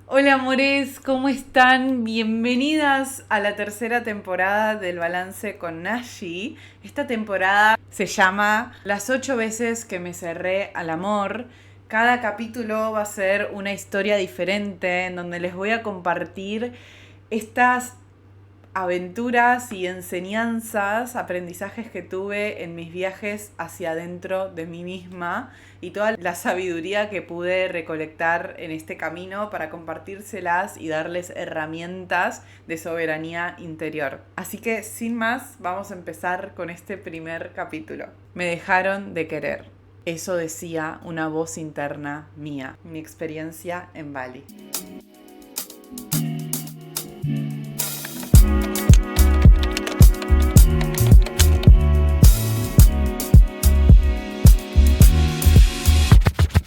Hola amores, ¿cómo están? Bienvenidas a la tercera temporada del Balance con Nashi. Esta temporada se llama Las 8 veces que me cerré al amor. Cada capítulo va a ser una historia diferente en donde les voy a compartir estas aventuras y enseñanzas, aprendizajes que tuve en mis viajes hacia adentro de mí misma y toda la sabiduría que pude recolectar en este camino para compartírselas y darles herramientas de soberanía interior. Así que sin más, vamos a empezar con este primer capítulo. Me dejaron de querer. Eso decía una voz interna mía, mi experiencia en Bali.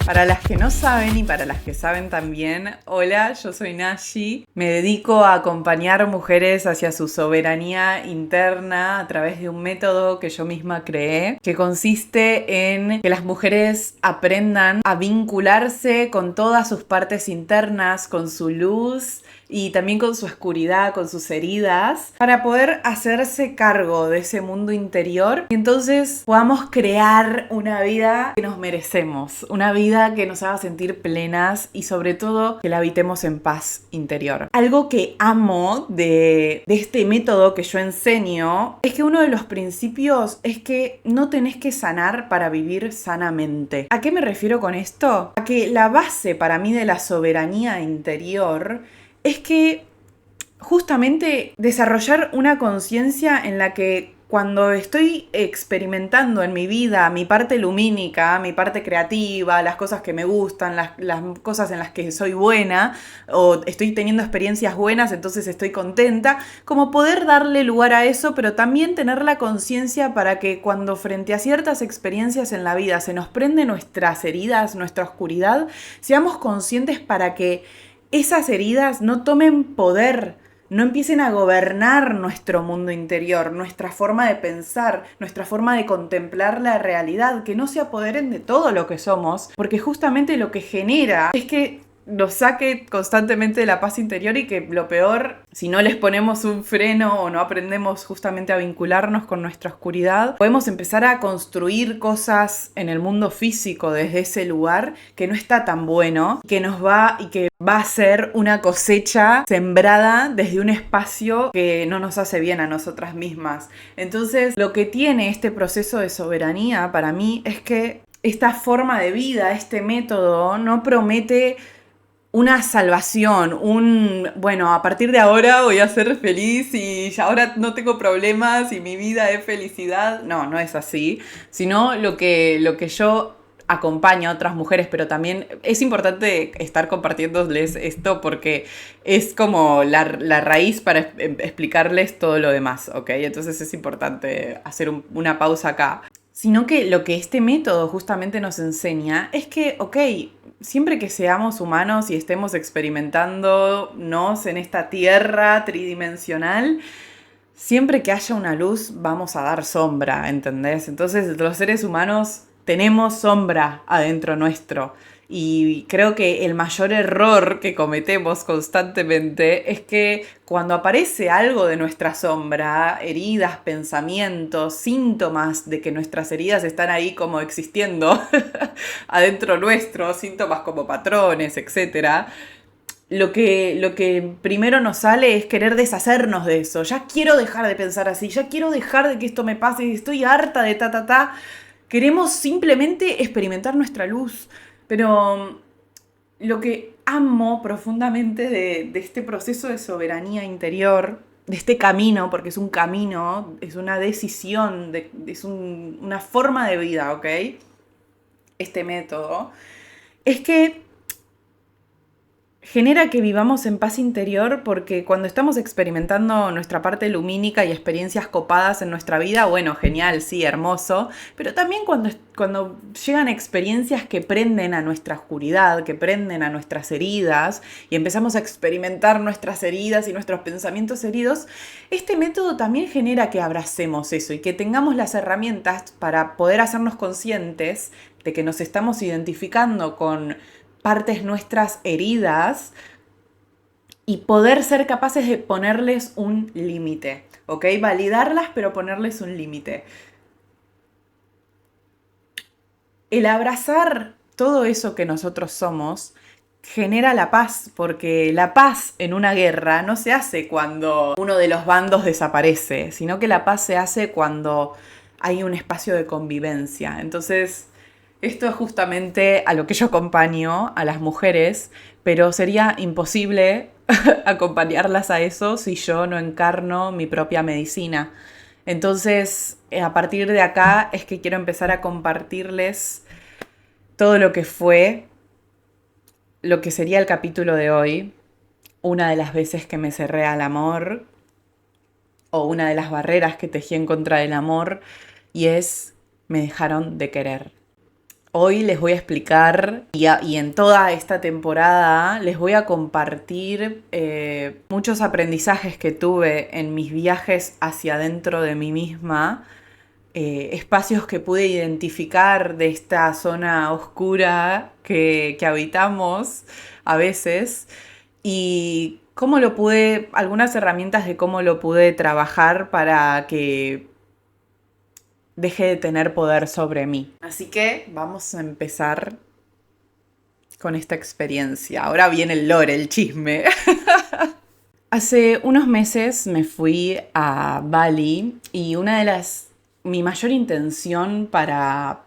Para las que no saben y para las que saben también, hola, yo soy Nashi. Me dedico a acompañar mujeres hacia su soberanía interna a través de un método que yo misma creé, que consiste en que las mujeres aprendan a vincularse con todas sus partes internas, con su luz y también con su oscuridad, con sus heridas, para poder hacerse cargo de ese mundo interior y entonces podamos crear una vida que nos merecemos, una vida que nos haga sentir plenas y sobre todo que la habitemos en paz interior. Algo que amo de este método que yo enseño es que uno de los principios es que no tenés que sanar para vivir sanamente. ¿A qué me refiero con esto? A que la base para mí de la soberanía interior es que justamente desarrollar una conciencia en la que cuando estoy experimentando en mi vida mi parte lumínica, mi parte creativa, las cosas que me gustan, las cosas en las que soy buena o estoy teniendo experiencias buenas, entonces estoy contenta, como poder darle lugar a eso, pero también tener la conciencia para que cuando frente a ciertas experiencias en la vida se nos prende nuestras heridas, nuestra oscuridad, seamos conscientes para que esas heridas no tomen poder, no empiecen a gobernar nuestro mundo interior, nuestra forma de pensar, nuestra forma de contemplar la realidad, que no se apoderen de todo lo que somos, porque justamente lo que genera es que nos saque constantemente de la paz interior y que lo peor, si no les ponemos un freno o no aprendemos justamente a vincularnos con nuestra oscuridad, podemos empezar a construir cosas en el mundo físico desde ese lugar que no está tan bueno, que va a ser una cosecha sembrada desde un espacio que no nos hace bien a nosotras mismas. Entonces, lo que tiene este proceso de soberanía para mí es que esta forma de vida, este método, no promete una salvación, bueno, a partir de ahora voy a ser feliz y ya ahora no tengo problemas y mi vida es felicidad. No, no es así, sino lo que yo acompaño a otras mujeres, pero también es importante estar compartiéndoles esto porque es como la raíz para explicarles todo lo demás, ¿ok? Entonces es importante hacer una pausa acá. Sino que lo que este método justamente nos enseña es que, ok, siempre que seamos humanos y estemos experimentándonos en esta tierra tridimensional, siempre que haya una luz vamos a dar sombra, ¿entendés? Entonces los seres humanos tenemos sombra adentro nuestro. Y creo que el mayor error que cometemos constantemente es que cuando aparece algo de nuestra sombra, heridas, pensamientos, síntomas de que nuestras heridas están ahí como existiendo adentro nuestro, síntomas como patrones, etcétera, lo que primero nos sale es querer deshacernos de eso. Ya quiero dejar de pensar así, ya quiero dejar de que esto me pase, estoy harta de ta. Queremos simplemente experimentar nuestra luz. Pero lo que amo profundamente de este proceso de soberanía interior, de este camino, porque es un camino, es una decisión, una forma de vida, ¿ok? Este método, es que genera que vivamos en paz interior porque cuando estamos experimentando nuestra parte lumínica y experiencias copadas en nuestra vida, bueno, genial, sí, hermoso, pero también cuando llegan experiencias que prenden a nuestra oscuridad, que prenden a nuestras heridas y empezamos a experimentar nuestras heridas y nuestros pensamientos heridos, este método también genera que abracemos eso y que tengamos las herramientas para poder hacernos conscientes de que nos estamos identificando con partes nuestras heridas y poder ser capaces de ponerles un límite, ¿ok? Validarlas, pero ponerles un límite. El abrazar todo eso que nosotros somos genera la paz, porque la paz en una guerra no se hace cuando uno de los bandos desaparece, sino que la paz se hace cuando hay un espacio de convivencia. Entonces, esto es justamente a lo que yo acompaño a las mujeres, pero sería imposible acompañarlas a eso si yo no encarno mi propia medicina. Entonces, a partir de acá es que quiero empezar a compartirles todo lo que fue, lo que sería el capítulo de hoy, una de las veces que me cerré al amor o una de las barreras que tejí en contra del amor, y es, me dejaron de querer. Hoy les voy a explicar y en toda esta temporada les voy a compartir muchos aprendizajes que tuve en mis viajes hacia adentro de mí misma, espacios que pude identificar de esta zona oscura que habitamos a veces y cómo lo pude, algunas herramientas de cómo lo pude trabajar para que deje de tener poder sobre mí. Así que vamos a empezar con esta experiencia. Ahora viene el lore, el chisme. Hace unos meses me fui a Bali y mi mayor intención para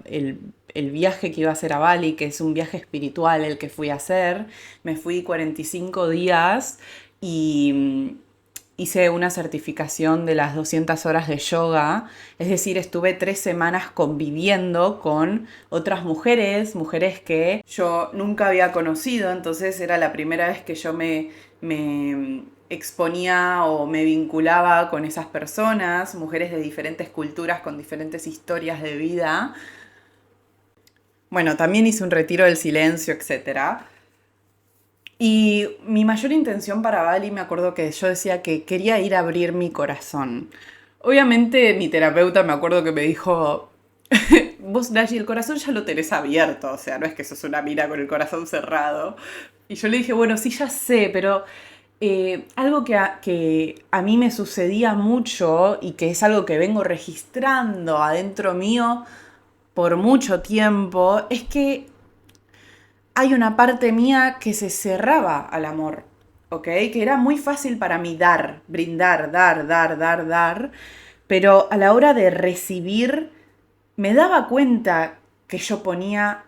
el viaje que iba a hacer a Bali, que es un viaje espiritual el que fui a hacer, me fui 45 días y hice una certificación de las 200 horas de yoga, es decir, estuve 3 semanas conviviendo con otras mujeres que yo nunca había conocido, entonces era la primera vez que yo me exponía o me vinculaba con esas personas, mujeres de diferentes culturas, con diferentes historias de vida. Bueno, también hice un retiro del silencio, etc. Y mi mayor intención para Bali, me acuerdo que yo decía que quería ir a abrir mi corazón. Obviamente mi terapeuta me acuerdo que me dijo, vos Nashi, el corazón ya lo tenés abierto, o sea, no es que sos una mina con el corazón cerrado. Y yo le dije, bueno, sí, ya sé, pero algo que a mí me sucedía mucho y que es algo que vengo registrando adentro mío por mucho tiempo, es que hay una parte mía que se cerraba al amor, ¿ok? Que era muy fácil para mí dar, brindar, dar, pero a la hora de recibir me daba cuenta que yo ponía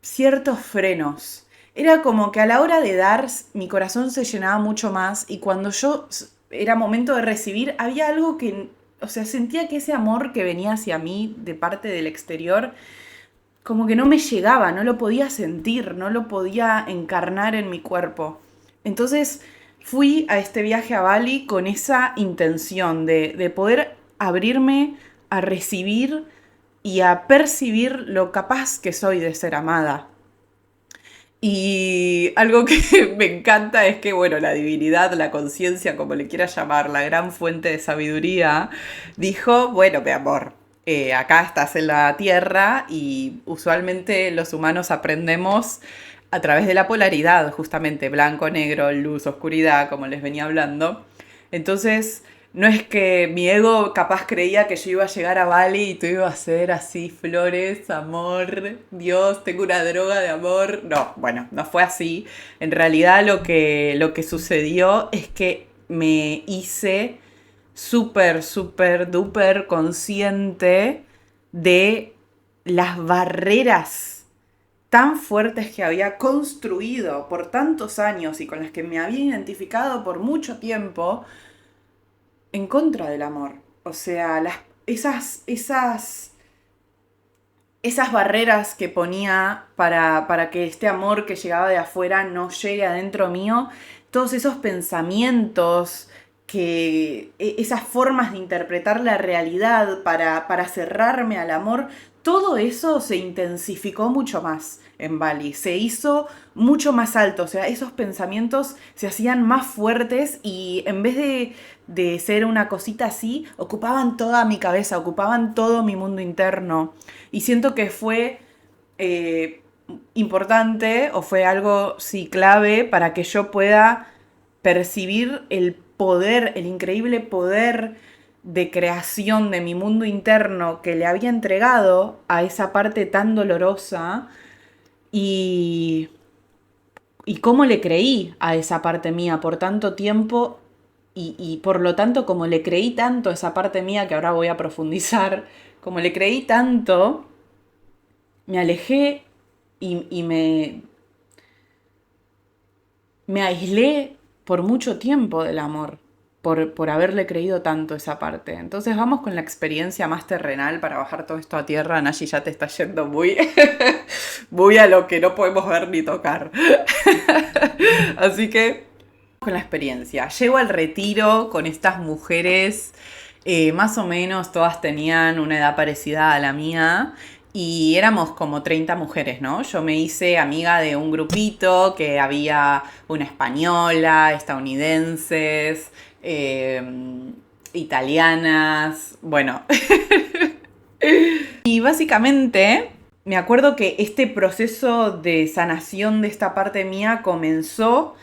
ciertos frenos. Era como que a la hora de dar mi corazón se llenaba mucho más y cuando era momento de recibir había algo que, o sea, sentía que ese amor que venía hacia mí de parte del exterior como que no me llegaba, no lo podía sentir, no lo podía encarnar en mi cuerpo. Entonces fui a este viaje a Bali con esa intención de poder abrirme a recibir y a percibir lo capaz que soy de ser amada. Y algo que me encanta es que, bueno, la divinidad, la conciencia, como le quieras llamar, la gran fuente de sabiduría, dijo, bueno, mi amor, acá estás en la Tierra y usualmente los humanos aprendemos a través de la polaridad, justamente blanco, negro, luz, oscuridad, como les venía hablando. Entonces, no es que mi ego capaz creía que yo iba a llegar a Bali y tú ibas a ser así, flores, amor, Dios, tengo una droga de amor. No, bueno, no fue así. En realidad lo que sucedió es que me hice súper duper consciente de las barreras tan fuertes que había construido por tantos años y con las que me había identificado por mucho tiempo en contra del amor. O sea, esas barreras que ponía para que este amor que llegaba de afuera no llegue adentro mío, todos esos pensamientos, esas formas de interpretar la realidad para cerrarme al amor, todo eso se intensificó mucho más en Bali, se hizo mucho más alto, o sea, esos pensamientos se hacían más fuertes y en vez de ser una cosita así, ocupaban toda mi cabeza, ocupaban todo mi mundo interno. Y siento que fue importante o fue algo, sí, clave para que yo pueda percibir el poder, el increíble poder de creación de mi mundo interno que le había entregado a esa parte tan dolorosa y, y cómo le creí a esa parte mía por tanto tiempo y por lo tanto como le creí tanto a esa parte mía que ahora voy a profundizar, como le creí tanto, me alejé y me aislé por mucho tiempo del amor, por haberle creído tanto esa parte. Entonces vamos con la experiencia más terrenal para bajar todo esto a tierra. Nashi ya te está yendo muy, muy a lo que no podemos ver ni tocar. Así que con la experiencia. Llego al retiro con estas mujeres, más o menos todas tenían una edad parecida a la mía. Y éramos como 30 mujeres, ¿no? Yo me hice amiga de un grupito que había una española, estadounidenses, italianas, bueno. Y básicamente me acuerdo que este proceso de sanación de esta parte mía comenzó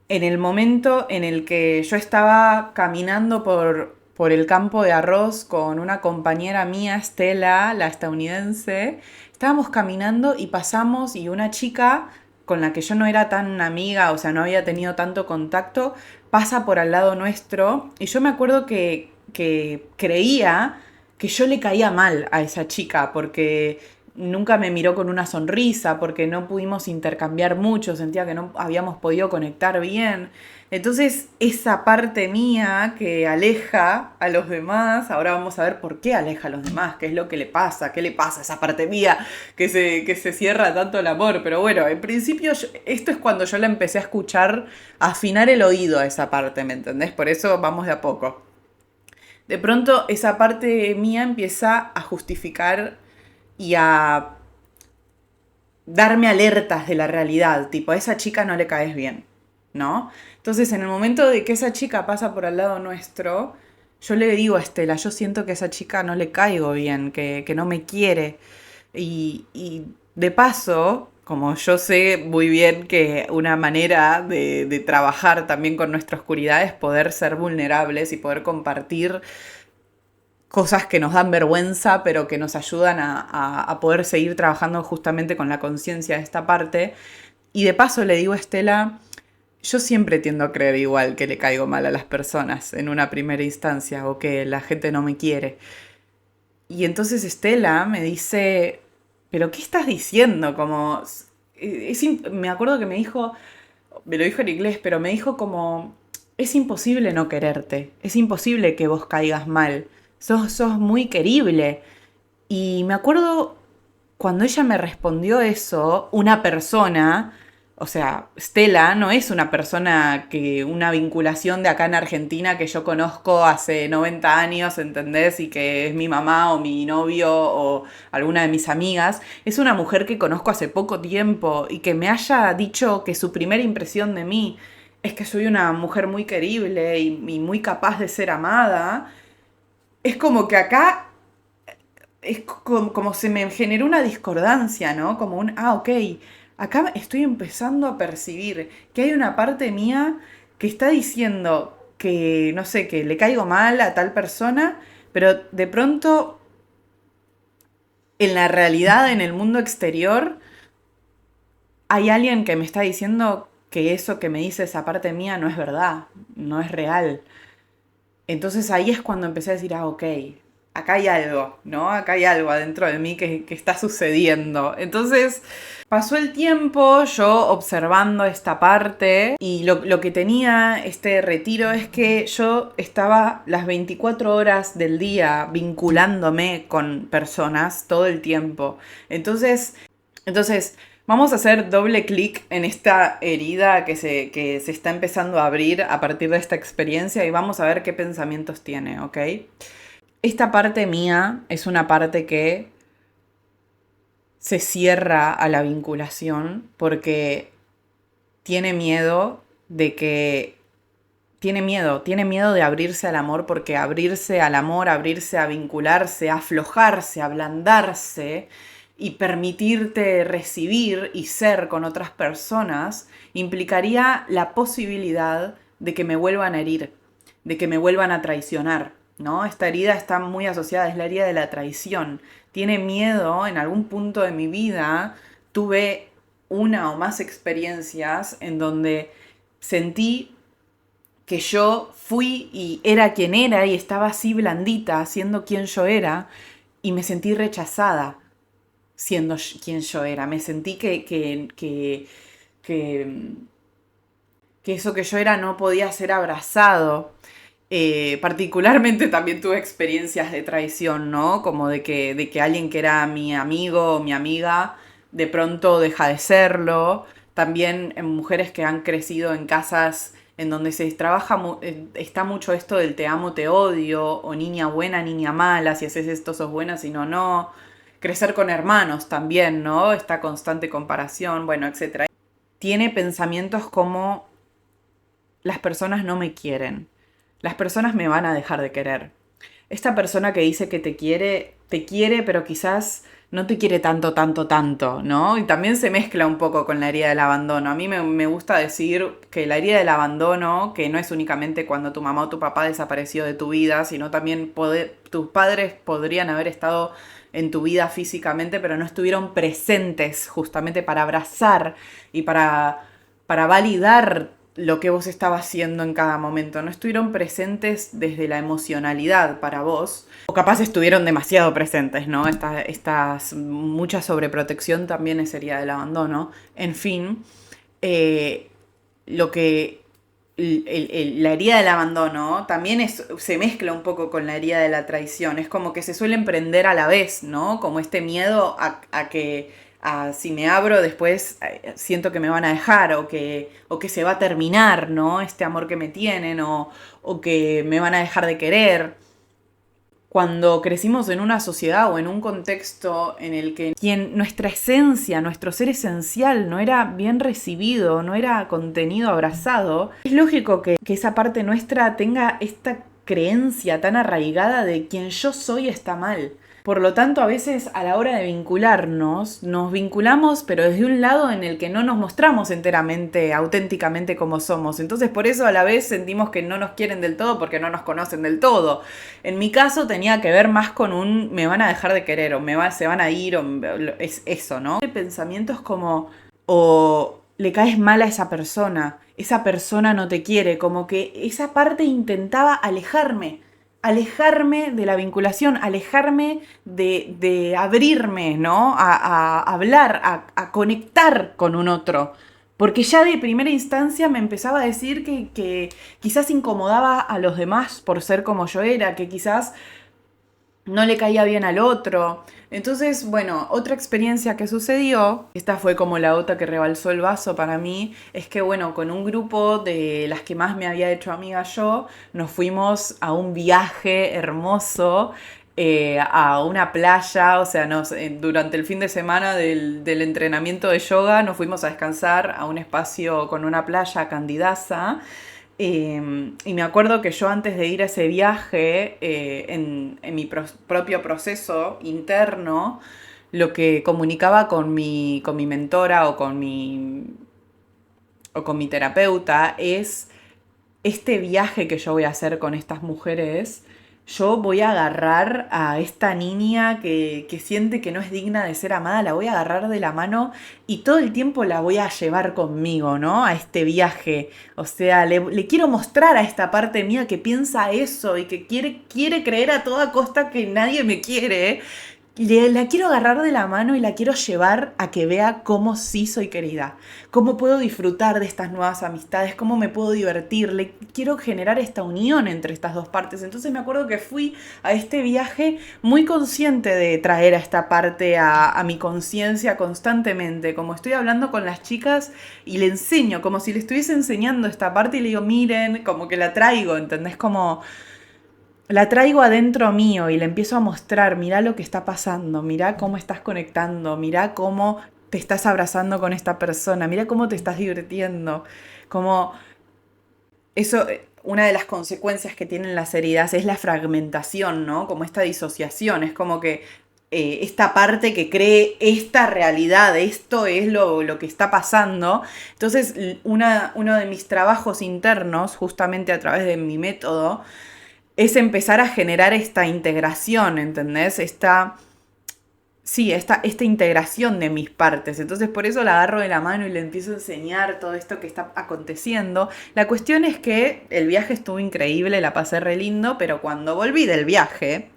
en el momento en el que yo estaba caminando por el campo de arroz con una compañera mía, Estela, la estadounidense. Estábamos caminando y pasamos y una chica con la que yo no era tan amiga, o sea, no había tenido tanto contacto, pasa por al lado nuestro y yo me acuerdo que creía que yo le caía mal a esa chica porque nunca me miró con una sonrisa, porque no pudimos intercambiar mucho, sentía que no habíamos podido conectar bien. Entonces, esa parte mía que aleja a los demás, ahora vamos a ver por qué aleja a los demás, qué es lo que le pasa, qué le pasa a esa parte mía que se cierra tanto el amor. Pero bueno, en principio esto es cuando yo la empecé a escuchar, a afinar el oído a esa parte, ¿me entendés? Por eso vamos de a poco. De pronto esa parte mía empieza a justificar y a darme alertas de la realidad, tipo, a esa chica no le caes bien, ¿no? Entonces, en el momento de que esa chica pasa por al lado nuestro, yo le digo a Estela, yo siento que a esa chica no le caigo bien, que no me quiere. Y de paso, como yo sé muy bien que una manera de trabajar también con nuestra oscuridad es poder ser vulnerables y poder compartir cosas que nos dan vergüenza, pero que nos ayudan a poder seguir trabajando justamente con la conciencia de esta parte. Y de paso le digo a Estela, yo siempre tiendo a creer igual que le caigo mal a las personas en una primera instancia o que la gente no me quiere. Y entonces Estela me dice, ¿pero qué estás diciendo? Como, me acuerdo que me dijo, me lo dijo en inglés, pero me dijo como, es imposible no quererte, es imposible que vos caigas mal, sos muy querible. Y me acuerdo cuando ella me respondió eso, una persona, o sea, Stella no es una persona que una vinculación de acá en Argentina que yo conozco hace 90 años, ¿entendés? Y que es mi mamá o mi novio o alguna de mis amigas. Es una mujer que conozco hace poco tiempo y que me haya dicho que su primera impresión de mí es que soy una mujer muy querible y muy capaz de ser amada. Es como que acá es como se me generó una discordancia, ¿no? Como un, ok, acá estoy empezando a percibir que hay una parte mía que está diciendo que, no sé, que le caigo mal a tal persona, pero de pronto en la realidad, en el mundo exterior, hay alguien que me está diciendo que eso que me dice esa parte mía no es verdad, no es real. Entonces ahí es cuando empecé a decir, ok, acá hay algo, ¿no? Acá hay algo adentro de mí que está sucediendo. Entonces pasó el tiempo yo observando esta parte y lo que tenía este retiro es que yo estaba las 24 horas del día vinculándome con personas todo el tiempo. Entonces vamos a hacer doble clic en esta herida que se está empezando a abrir a partir de esta experiencia y vamos a ver qué pensamientos tiene, ¿ok? Esta parte mía es una parte que se cierra a la vinculación porque tiene miedo de que... tiene miedo de abrirse al amor porque abrirse al amor, abrirse a vincularse, a aflojarse, a ablandarse y permitirte recibir y ser con otras personas implicaría la posibilidad de que me vuelvan a herir, de que me vuelvan a traicionar, ¿no? Esta herida está muy asociada, es la herida de la traición. Tiene miedo, en algún punto de mi vida tuve una o más experiencias en donde sentí que yo fui y era quien era y estaba así blandita, siendo quien yo era, y me sentí rechazada siendo quien yo era. Me sentí que, que eso que yo era no podía ser abrazado. Particularmente también tuve experiencias de traición, ¿no? Como de que alguien que era mi amigo o mi amiga de pronto deja de serlo. También en mujeres que han crecido en casas en donde se trabaja, está mucho esto del te amo, te odio, o niña buena, niña mala, si haces esto sos buena, si no, no. Crecer con hermanos también, ¿no? Esta constante comparación, bueno, etcétera. Tiene pensamientos como las personas no me quieren, las personas me van a dejar de querer. Esta persona que dice que te quiere, pero quizás no te quiere tanto, tanto, tanto, ¿no? Y también se mezcla un poco con la herida del abandono. A mí me gusta decir que la herida del abandono, que no es únicamente cuando tu mamá o tu papá desapareció de tu vida, sino también tus padres podrían haber estado en tu vida físicamente, pero no estuvieron presentes justamente para abrazar y para validar lo que vos estabas haciendo en cada momento. No estuvieron presentes desde la emocionalidad para vos. O capaz estuvieron demasiado presentes, ¿no? Mucha sobreprotección también sería del abandono. En fin, lo que la herida del abandono también se mezcla un poco con la herida de la traición. Es como que se suelen prender a la vez, ¿no? Como este miedo a que si me abro después siento que me van a dejar o que se va a terminar, ¿no? Este amor que me tienen o que me van a dejar de querer. Cuando crecimos en una sociedad o en un contexto en el que nuestra esencia, nuestro ser esencial no era bien recibido, no era contenido, abrazado, es lógico que esa parte nuestra tenga esta creencia tan arraigada de quien yo soy está mal. Por lo tanto, a veces a la hora de vincularnos, nos vinculamos, pero desde un lado en el que no nos mostramos enteramente, auténticamente como somos. Entonces, por eso a la vez sentimos que no nos quieren del todo porque no nos conocen del todo. En mi caso tenía que ver más con un me van a dejar de querer o se van a ir o es eso, ¿no? Pensamientos como o le caes mal a esa persona no te quiere, como que esa parte intentaba alejarme de la vinculación, alejarme de abrirme, ¿no? A hablar, a conectar con un otro. Porque ya de primera instancia me empezaba a decir que quizás incomodaba a los demás por ser como yo era, que quizás no le caía bien al otro. Entonces, bueno, otra experiencia que sucedió, esta fue como la gota que rebalsó el vaso para mí, es que bueno, con un grupo de las que más me había hecho amiga yo, nos fuimos a un viaje hermoso a una playa, o sea, durante el fin de semana del entrenamiento de yoga nos fuimos a descansar a un espacio con una playa Candidaza. Y me acuerdo que yo antes de ir a ese viaje, en mi propio proceso interno, lo que comunicaba con mi mentora o con mi terapeuta es este viaje que yo voy a hacer con estas mujeres. Yo voy a agarrar a esta niña que siente que no es digna de ser amada, la voy a agarrar de la mano y todo el tiempo la voy a llevar conmigo, ¿no? A este viaje. O sea, le quiero mostrar a esta parte mía que piensa eso y que quiere creer a toda costa que nadie me quiere. La quiero agarrar de la mano y la quiero llevar a que vea cómo sí soy querida, cómo puedo disfrutar de estas nuevas amistades, cómo me puedo divertir. Quiero generar esta unión entre estas dos partes. Entonces me acuerdo que fui a este viaje muy consciente de traer a esta parte a mi conciencia constantemente, como estoy hablando con las chicas y le enseño, como si le estuviese enseñando esta parte y le digo, miren, como que la traigo, ¿entendés? Como la traigo adentro mío y le empiezo a mostrar, mirá lo que está pasando, mirá cómo estás conectando, mirá cómo te estás abrazando con esta persona, mirá cómo te estás divirtiendo. Como eso, una de las consecuencias que tienen las heridas es la fragmentación, ¿no? Como esta disociación, es como que esta parte que cree esta realidad, esto es lo que está pasando. Entonces, uno de mis trabajos internos, justamente a través de mi método, es empezar a generar esta integración, ¿entendés? Esta integración de mis partes. Entonces por eso la agarro de la mano y le empiezo a enseñar todo esto que está aconteciendo. La cuestión es que el viaje estuvo increíble, la pasé re lindo, pero cuando volví del viaje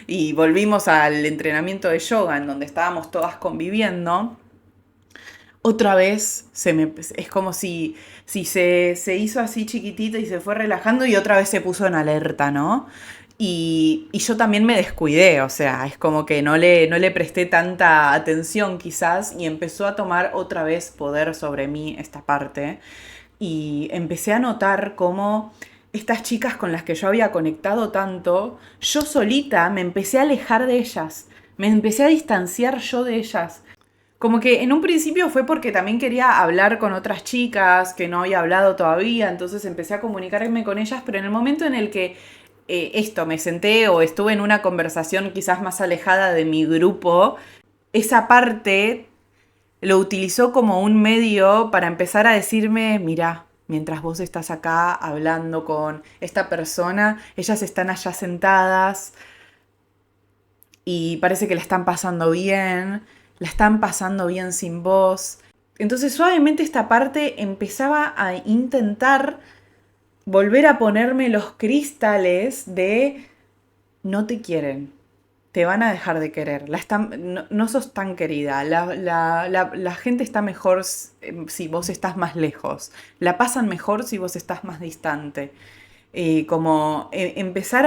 y volvimos al entrenamiento de yoga en donde estábamos todas conviviendo, otra vez es como si se hizo así chiquitita y se fue relajando y otra vez se puso en alerta, ¿no? Y yo también me descuidé, o sea, es como que no le presté tanta atención quizás y empezó a tomar otra vez poder sobre mí esta parte. Y empecé a notar cómo estas chicas con las que yo había conectado tanto, yo solita me empecé a alejar de ellas, me empecé a distanciar yo de ellas. Como que en un principio fue porque también quería hablar con otras chicas que no había hablado todavía, entonces empecé a comunicarme con ellas, pero en el momento en el que me senté o estuve en una conversación quizás más alejada de mi grupo, esa parte lo utilizó como un medio para empezar a decirme, mira, mientras vos estás acá hablando con esta persona, ellas están allá sentadas y parece que la están pasando bien sin vos. Entonces suavemente esta parte empezaba a intentar volver a ponerme los cristales de no te quieren, te van a dejar de querer, no sos tan querida, la gente está mejor si vos estás más lejos, la pasan mejor si vos estás más distante. Empezar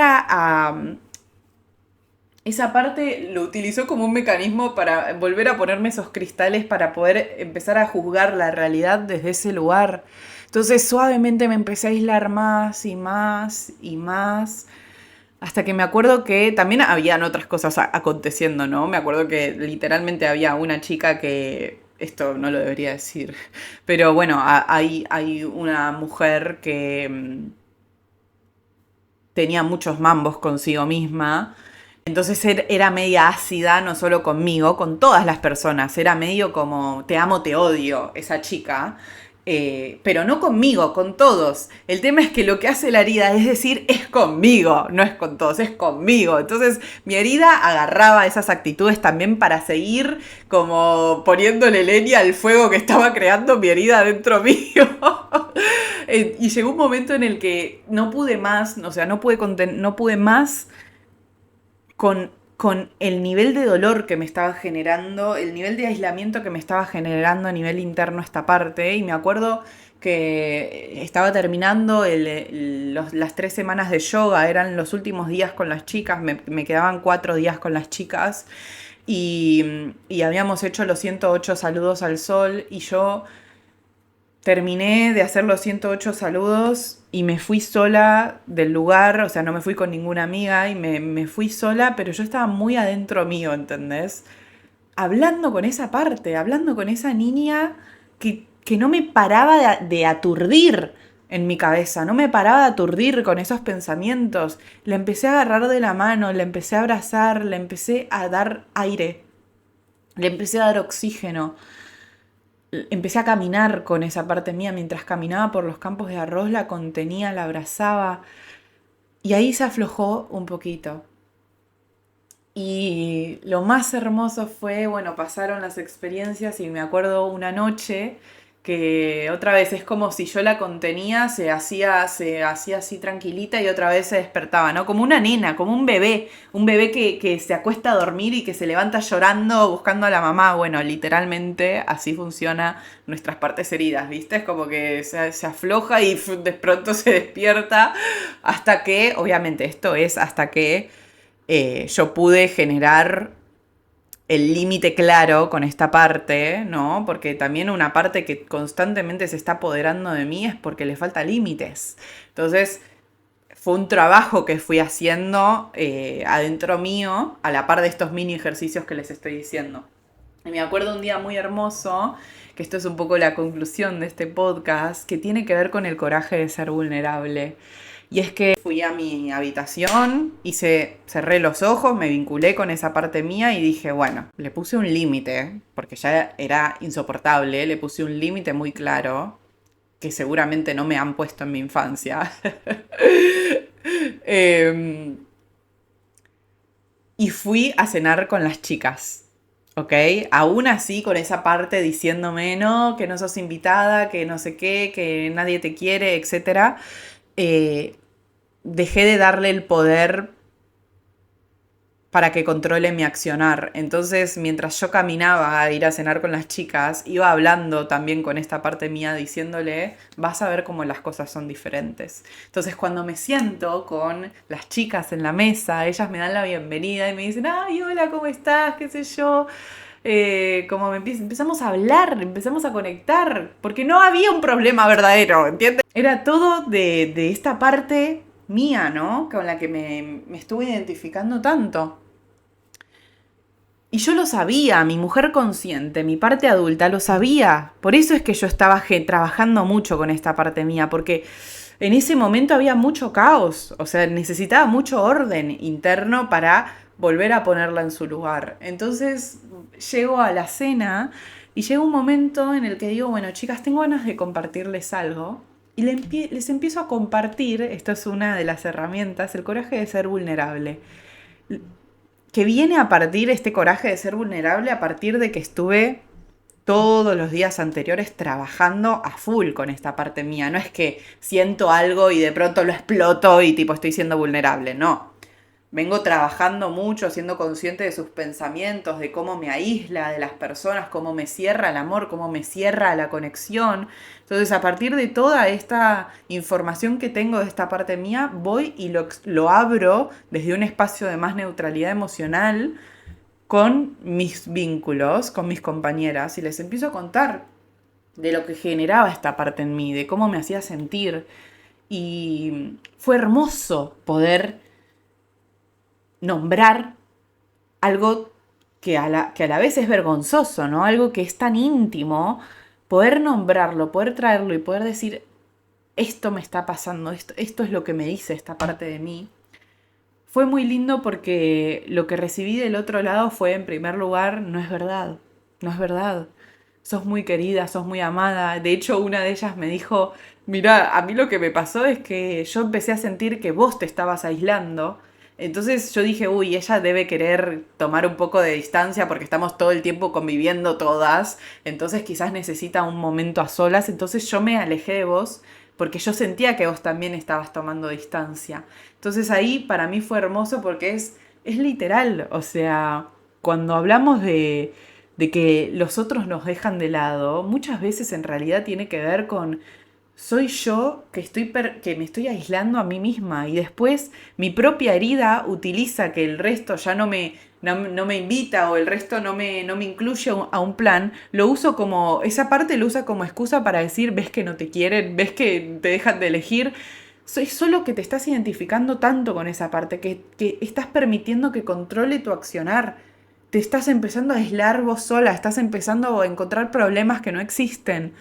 esa parte lo utilizó como un mecanismo para volver a ponerme esos cristales para poder empezar a juzgar la realidad desde ese lugar. Entonces suavemente me empecé a aislar más y más y más, hasta que me acuerdo que también habían otras cosas aconteciendo, ¿no? Me acuerdo que literalmente había una chica que, esto no lo debería decir, pero bueno, hay una mujer que tenía muchos mambos consigo misma. Entonces era media ácida, no solo conmigo, con todas las personas. Era medio como te amo, te odio, esa chica. Pero no conmigo, con todos. El tema es que lo que hace la herida es decir, es conmigo, no es con todos, es conmigo. Entonces mi herida agarraba esas actitudes también para seguir como poniéndole leña al fuego que estaba creando mi herida dentro mío. Y llegó un momento en el que no pude más, o sea, no pude más con el nivel de dolor que me estaba generando, el nivel de aislamiento que me estaba generando a nivel interno esta parte. Y me acuerdo que estaba terminando las 3 semanas de yoga, eran los últimos días con las chicas, me quedaban 4 días con las chicas y habíamos hecho los 108 saludos al sol y yo terminé de hacer los 108 saludos y me fui sola del lugar, o sea, no me fui con ninguna amiga y me fui sola, pero yo estaba muy adentro mío, ¿entendés? Hablando con esa parte, hablando con esa niña que no me paraba de aturdir en mi cabeza, no me paraba de aturdir con esos pensamientos. Le empecé a agarrar de la mano, le empecé a abrazar, le empecé a dar aire, le empecé a dar oxígeno. Empecé a caminar con esa parte mía, mientras caminaba por los campos de arroz, la contenía, la abrazaba y ahí se aflojó un poquito. Y lo más hermoso fue, bueno, pasaron las experiencias y me acuerdo una noche que otra vez es como si yo la contenía, se hacía así tranquilita y otra vez se despertaba, ¿no? Como una nena, como un bebé que se acuesta a dormir y que se levanta llorando buscando a la mamá. Bueno, literalmente así funciona nuestras partes heridas, ¿viste? Es como que se afloja y de pronto se despierta hasta que, obviamente esto es hasta que yo pude generar el límite claro con esta parte, ¿no? Porque también una parte que constantemente se está apoderando de mí es porque le falta límites. Entonces, fue un trabajo que fui haciendo adentro mío, a la par de estos mini ejercicios que les estoy diciendo. Y me acuerdo un día muy hermoso, que esto es un poco la conclusión de este podcast, que tiene que ver con el coraje de ser vulnerable. Y es que fui a mi habitación, cerré los ojos, me vinculé con esa parte mía y dije, bueno, le puse un límite, porque ya era insoportable, le puse un límite muy claro, que seguramente no me han puesto en mi infancia. Em, y fui a cenar con las chicas. ¿Ok? Aún así, con esa parte diciéndome, no, que no sos invitada, que no sé qué, que nadie te quiere, etcétera, eh, dejé de darle el poder para que controle mi accionar. Entonces, mientras yo caminaba a ir a cenar con las chicas, iba hablando también con esta parte mía, diciéndole, vas a ver cómo las cosas son diferentes. Entonces, cuando me siento con las chicas en la mesa, ellas me dan la bienvenida y me dicen, ay, hola, ¿cómo estás? ¿Qué sé yo? Como empezamos a hablar, empezamos a conectar, porque no había un problema verdadero, ¿entiendes? Era todo de esta parte mía, ¿no? Con la que me estuve identificando tanto. Y yo lo sabía, mi mujer consciente, mi parte adulta lo sabía. Por eso es que yo estaba trabajando mucho con esta parte mía, porque en ese momento había mucho caos, o sea, necesitaba mucho orden interno para volver a ponerla en su lugar. Entonces llego a la cena y llega un momento en el que digo, bueno, chicas, tengo ganas de compartirles algo. Y les empiezo a compartir, esto es una de las herramientas, el coraje de ser vulnerable. Que viene a partir, este coraje de ser vulnerable, a partir de que estuve todos los días anteriores trabajando a full con esta parte mía. No es que siento algo y de pronto lo exploto y tipo estoy siendo vulnerable, no. Vengo trabajando mucho, siendo consciente de sus pensamientos, de cómo me aísla de las personas, cómo me cierra el amor, cómo me cierra la conexión. Entonces, a partir de toda esta información que tengo de esta parte mía, voy y lo abro desde un espacio de más neutralidad emocional con mis vínculos, con mis compañeras, y les empiezo a contar de lo que generaba esta parte en mí, de cómo me hacía sentir. Y fue hermoso poder nombrar algo que a la vez es vergonzoso, ¿no? Algo que es tan íntimo, poder nombrarlo, poder traerlo y poder decir, esto me está pasando, esto es lo que me dice esta parte de mí. Fue muy lindo porque lo que recibí del otro lado fue, en primer lugar, no es verdad, no es verdad. Sos muy querida, sos muy amada. De hecho, una de ellas me dijo, mira, a mí lo que me pasó es que yo empecé a sentir que vos te estabas aislando. Entonces yo dije, uy, ella debe querer tomar un poco de distancia porque estamos todo el tiempo conviviendo todas. Entonces quizás necesita un momento a solas. Entonces yo me alejé de vos porque yo sentía que vos también estabas tomando distancia. Entonces ahí para mí fue hermoso porque es literal. O sea, cuando hablamos de que los otros nos dejan de lado, muchas veces en realidad tiene que ver con soy yo que, que me estoy aislando a mí misma y después mi propia herida utiliza que el resto ya no me invita o el resto no me incluye a un plan, lo uso como, esa parte lo usa como excusa para decir, ves que no te quieren, ves que te dejan de elegir. Soy solo que te estás identificando tanto con esa parte, que estás permitiendo que controle tu accionar. Te estás empezando a aislar vos sola, estás empezando a encontrar problemas que no existen.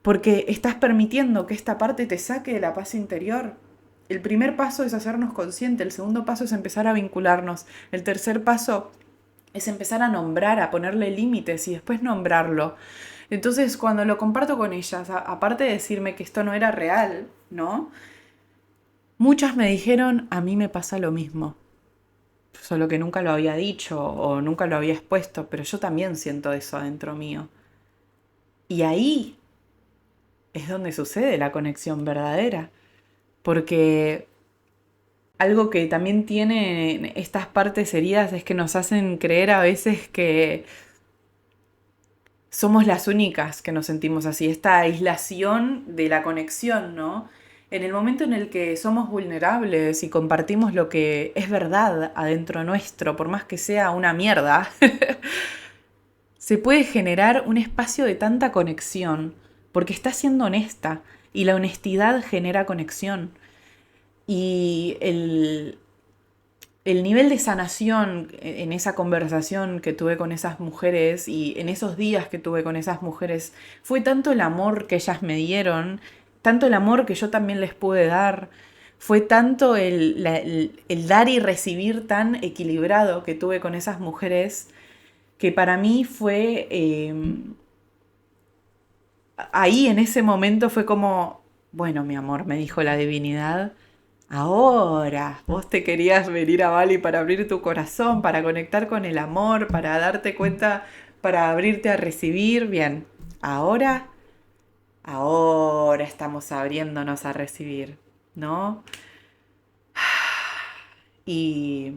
Porque estás permitiendo que esta parte te saque de la paz interior. El primer paso es hacernos conscientes, el segundo paso es empezar a vincularnos, el tercer paso es empezar a nombrar, a ponerle límites y después nombrarlo. Entonces, cuando lo comparto con ellas, aparte de decirme que esto no era real, ¿no? Muchas me dijeron, a mí me pasa lo mismo, solo que nunca lo había dicho o nunca lo había expuesto, pero yo también siento eso adentro mío. Y ahí es donde sucede la conexión verdadera. Porque algo que también tiene estas partes heridas es que nos hacen creer a veces que somos las únicas que nos sentimos así. Esta aislación de la conexión, ¿no? En el momento en el que somos vulnerables y compartimos lo que es verdad adentro nuestro, por más que sea una mierda, se puede generar un espacio de tanta conexión, porque estás siendo honesta y la honestidad genera conexión. Y el nivel de sanación en esa conversación que tuve con esas mujeres y en esos días que tuve con esas mujeres fue tanto el amor que ellas me dieron, tanto el amor que yo también les pude dar. Fue tanto el dar y recibir tan equilibrado que tuve con esas mujeres que para mí fue, ahí en ese momento fue como, bueno, mi amor, me dijo la divinidad, ahora vos te querías venir a Bali para abrir tu corazón, para conectar con el amor, para darte cuenta, para abrirte a recibir, bien, ahora, ahora estamos abriéndonos a recibir, ¿no? Y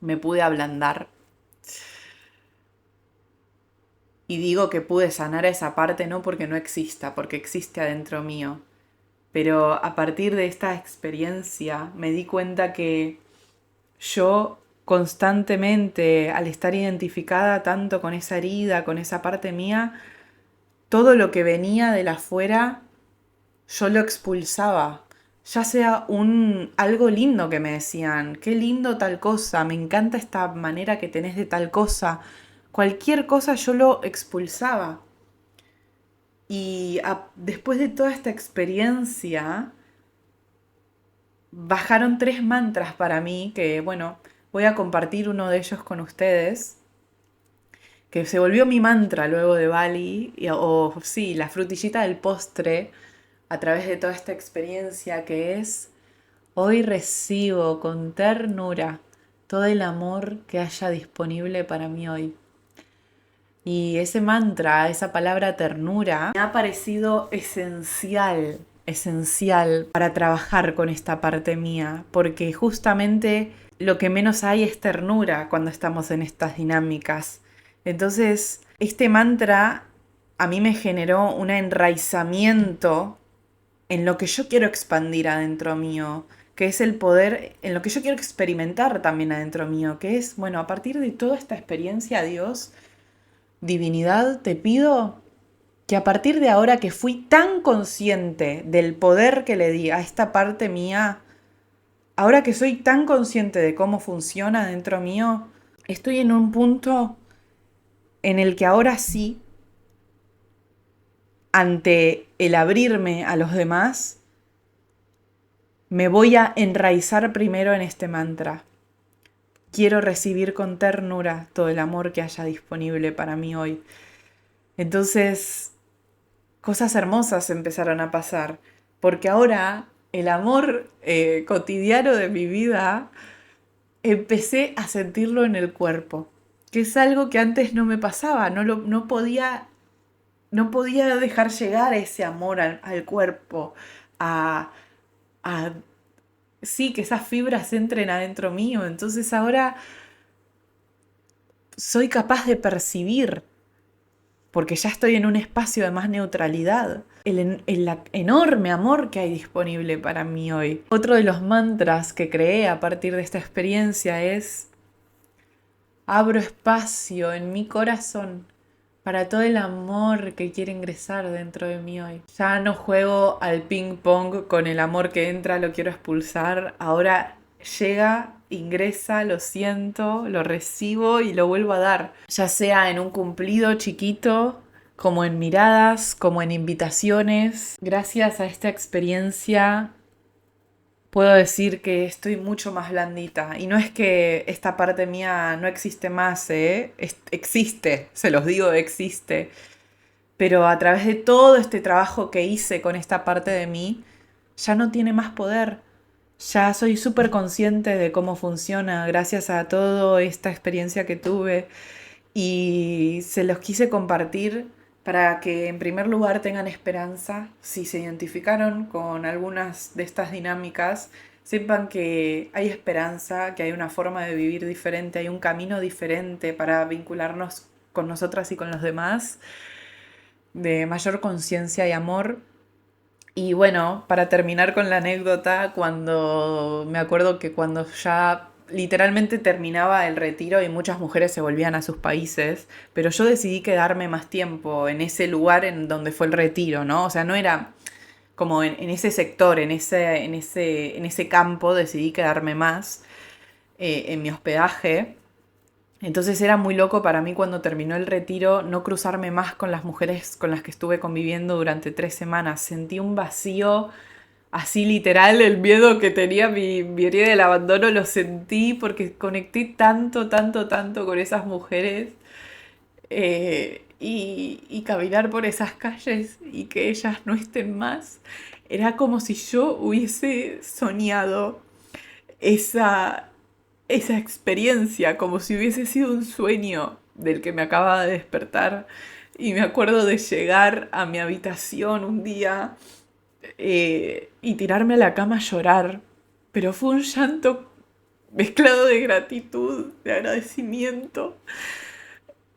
me pude ablandar. Y digo que pude sanar esa parte no porque no exista, porque existe adentro mío. Pero a partir de esta experiencia me di cuenta que yo constantemente, al estar identificada tanto con esa herida, con esa parte mía, todo lo que venía de la afuera, yo lo expulsaba. Ya sea algo lindo que me decían, qué lindo tal cosa, me encanta esta manera que tenés de tal cosa. Cualquier cosa yo lo expulsaba. Y después de toda esta experiencia, bajaron 3 mantras para mí, que bueno, voy a compartir uno de ellos con ustedes, que se volvió mi mantra luego de Bali, o sí, la frutillita del postre, a través de toda esta experiencia, que es, hoy recibo con ternura todo el amor que haya disponible para mí hoy. Y ese mantra, esa palabra ternura, me ha parecido esencial, esencial para trabajar con esta parte mía, porque justamente lo que menos hay es ternura cuando estamos en estas dinámicas. Entonces, este mantra a mí me generó un enraizamiento en lo que yo quiero expandir adentro mío, que es el poder, en lo que yo quiero experimentar también adentro mío, que es, bueno, a partir de toda esta experiencia, Dios, Divinidad, te pido que a partir de ahora que fui tan consciente del poder que le di a esta parte mía, ahora que soy tan consciente de cómo funciona dentro mío, estoy en un punto en el que ahora sí, ante el abrirme a los demás, me voy a enraizar primero en este mantra. Quiero recibir con ternura todo el amor que haya disponible para mí hoy. Entonces, cosas hermosas empezaron a pasar, porque ahora el amor cotidiano de mi vida empecé a sentirlo en el cuerpo, que es algo que antes no me pasaba, no podía dejar llegar ese amor al cuerpo, a, a, sí, que esas fibras entren adentro mío. Entonces ahora soy capaz de percibir, porque ya estoy en un espacio de más neutralidad, el enorme amor que hay disponible para mí hoy. Otro de los mantras que creé a partir de esta experiencia es: abro espacio en mi corazón para todo el amor que quiere ingresar dentro de mí hoy. Ya no juego al ping pong con el amor que entra, lo quiero expulsar. Ahora llega, ingresa, lo siento, lo recibo y lo vuelvo a dar. Ya sea en un cumplido chiquito, como en miradas, como en invitaciones. Gracias a esta experiencia puedo decir que estoy mucho más blandita. Y no es que esta parte mía no existe más, ¿eh? Existe, se los digo, existe. Pero a través de todo este trabajo que hice con esta parte de mí, ya no tiene más poder. Ya soy súper consciente de cómo funciona gracias a toda esta experiencia que tuve. Y se los quise compartir para que en primer lugar tengan esperanza. Si se identificaron con algunas de estas dinámicas, sepan que hay esperanza, que hay una forma de vivir diferente, hay un camino diferente para vincularnos con nosotras y con los demás, de mayor conciencia y amor. Y bueno, para terminar con la anécdota, cuando me acuerdo que cuando ya literalmente terminaba el retiro y muchas mujeres se volvían a sus países, pero yo decidí quedarme más tiempo en ese lugar en donde fue el retiro, ¿no? O sea, no era como en ese sector, en ese campo, decidí quedarme más en mi hospedaje. Entonces era muy loco para mí cuando terminó el retiro no cruzarme más con las mujeres con las que estuve conviviendo durante 3 semanas. Sentí un vacío así literal, el miedo que tenía mi herida del abandono lo sentí porque conecté tanto, tanto, tanto con esas mujeres. Y caminar por esas calles y que ellas no estén más, era como si yo hubiese soñado esa, esa experiencia, como si hubiese sido un sueño del que me acababa de despertar. Y me acuerdo de llegar a mi habitación un día y tirarme a la cama a llorar. Pero fue un llanto mezclado de gratitud, de agradecimiento.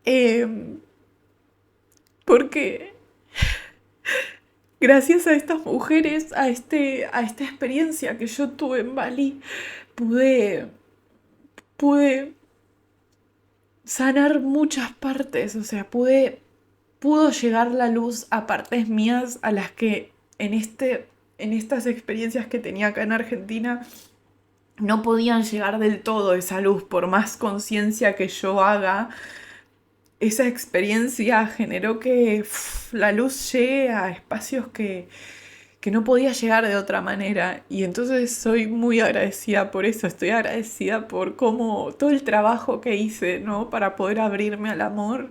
Eh, porque gracias a estas mujeres, a esta experiencia que yo tuve en Bali, pude, pude sanar muchas partes, o sea, pudo llegar la luz a partes mías a las que en estas experiencias que tenía acá en Argentina no podían llegar del todo esa luz, por más conciencia que yo haga. Esa experiencia generó que la luz llegue a espacios que no podía llegar de otra manera. Y entonces soy muy agradecida por eso, estoy agradecida por cómo todo el trabajo que hice, ¿no? Para poder abrirme al amor.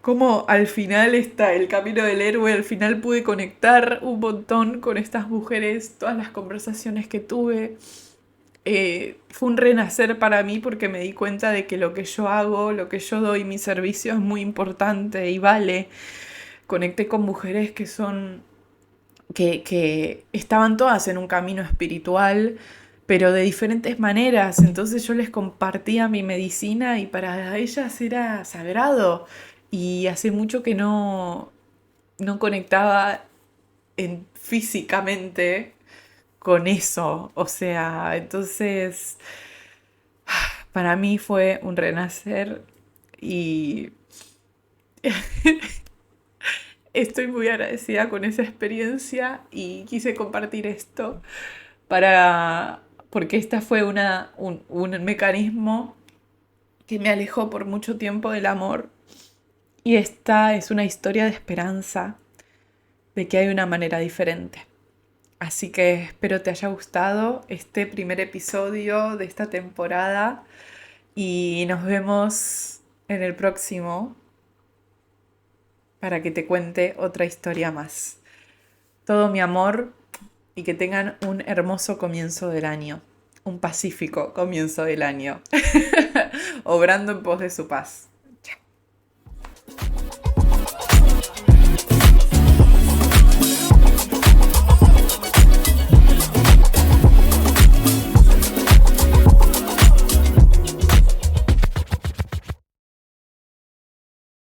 Cómo al final está el camino del héroe, al final pude conectar un montón con estas mujeres, todas las conversaciones que tuve. Fue un renacer para mí porque me di cuenta de que lo que yo hago, lo que yo doy, mi servicio es muy importante y vale. Conecté con mujeres que estaban todas en un camino espiritual, pero de diferentes maneras. Entonces yo les compartía mi medicina y para ellas era sagrado. Y hace mucho que no conectaba físicamente con eso. O sea, entonces para mí fue un renacer y estoy muy agradecida con esa experiencia y quise compartir esto para porque esta fue un mecanismo que me alejó por mucho tiempo del amor y esta es una historia de esperanza de que hay una manera diferente. Así que espero te haya gustado este primer episodio de esta temporada y nos vemos en el próximo para que te cuente otra historia más. Todo mi amor y que tengan un hermoso comienzo del año, un pacífico comienzo del año, obrando en pos de su paz.